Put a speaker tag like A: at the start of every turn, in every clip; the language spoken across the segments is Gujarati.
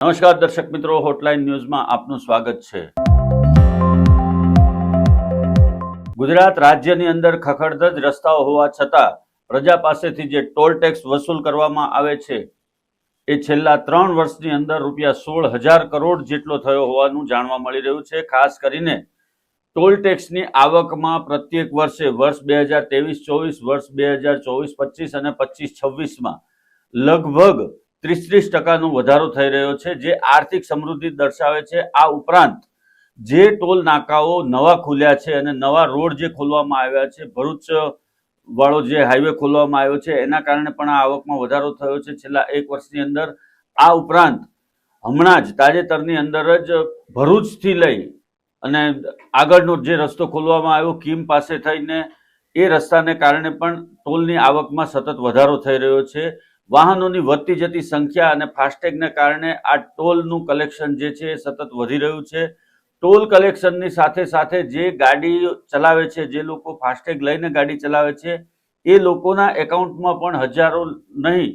A: નમસ્કાર દર્શક મિત્રો, હોટલાઇન ન્યૂઝમાં આપનું સ્વાગત છે। ગુજરાત રાજ્યની અંદર ખખડધજ રસ્તાઓ હોવા છતાં પ્રજા પાસેથી જે ટોલ ટેક્સ વસૂલ કરવામાં આવે છે એ છેલ્લા 3 વર્ષની અંદર ₹16,000 કરોડ જેટલો થયો હોવાનું જાણવા મળી રહ્યું છે। ખાસ કરીને ટોલ ટેક્સની આવકમાં પ્રત્યેક વર્ષે વર્ષ 2023-24, વર્ષ 2024-25 અને 25-26માં લગભગ 30% વધારો થઈ રહ્યો છે, જે આર્થિક સમૃદ્ધિ દર્શાવે છે। આ ઉપરાંત જે ટોલ નાકાઓ નવા ખુલ્યા છે અને નવા રોડ જે ખોલવામાં આવ્યા છે, ભરૂચ વાળો જે હાઈવે ખોલવામાં આવ્યો છે એના કારણે પણ આ આવકમાં વધારો થયો છે છેલ્લા 1 વર્ષની અંદર। આ ઉપરાંત હમણાં જ તાજેતરની અંદર જ ભરૂચથી લઈ અને આગળનો જે રસ્તો ખોલવામાં આવ્યો કીમ પાસે થઈને, એ રસ્તાને કારણે પણ ટોલની આવકમાં સતત વધારો થઈ રહ્યો છે। વાહનોની વધતી જતી સંખ્યા અને ફાસ્ટેગને કારણે આ ટોલનું કલેક્શન જે છે એ સતત વધી રહ્યું છે। ટોલ કલેક્શનની સાથે સાથે જે ગાડી ચલાવે છે, જે લોકો ફાસ્ટેગ લઈને ગાડી ચલાવે છે, એ લોકોના એકાઉન્ટમાં પણ હજારો નહીં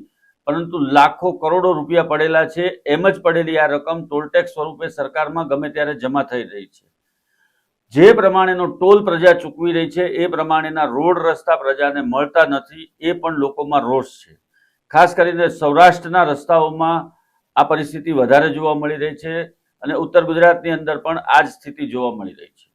A: પરંતુ લાખો કરોડો રૂપિયા પડેલા છે। એમ જ પડેલી આ રકમ ટોલ ટેક્સ સ્વરૂપે સરકારમાં ગમે ત્યારે જમા થઈ રહી છે। જે પ્રમાણેનો ટોલ પ્રજા ચૂકવી રહી છે એ પ્રમાણેના રોડ રસ્તા પ્રજાને મળતા નથી, એ પણ લોકોમાં રોષ છે। ખાસ કરીને સૌરાષ્ટ્રના રસ્તાઓમાં આ પરિસ્થિતિ વધારે જોવા મળી રહી છે અને ઉત્તર ગુજરાતની અંદર પણ આ જ સ્થિતિ જોવા મળી રહી છે।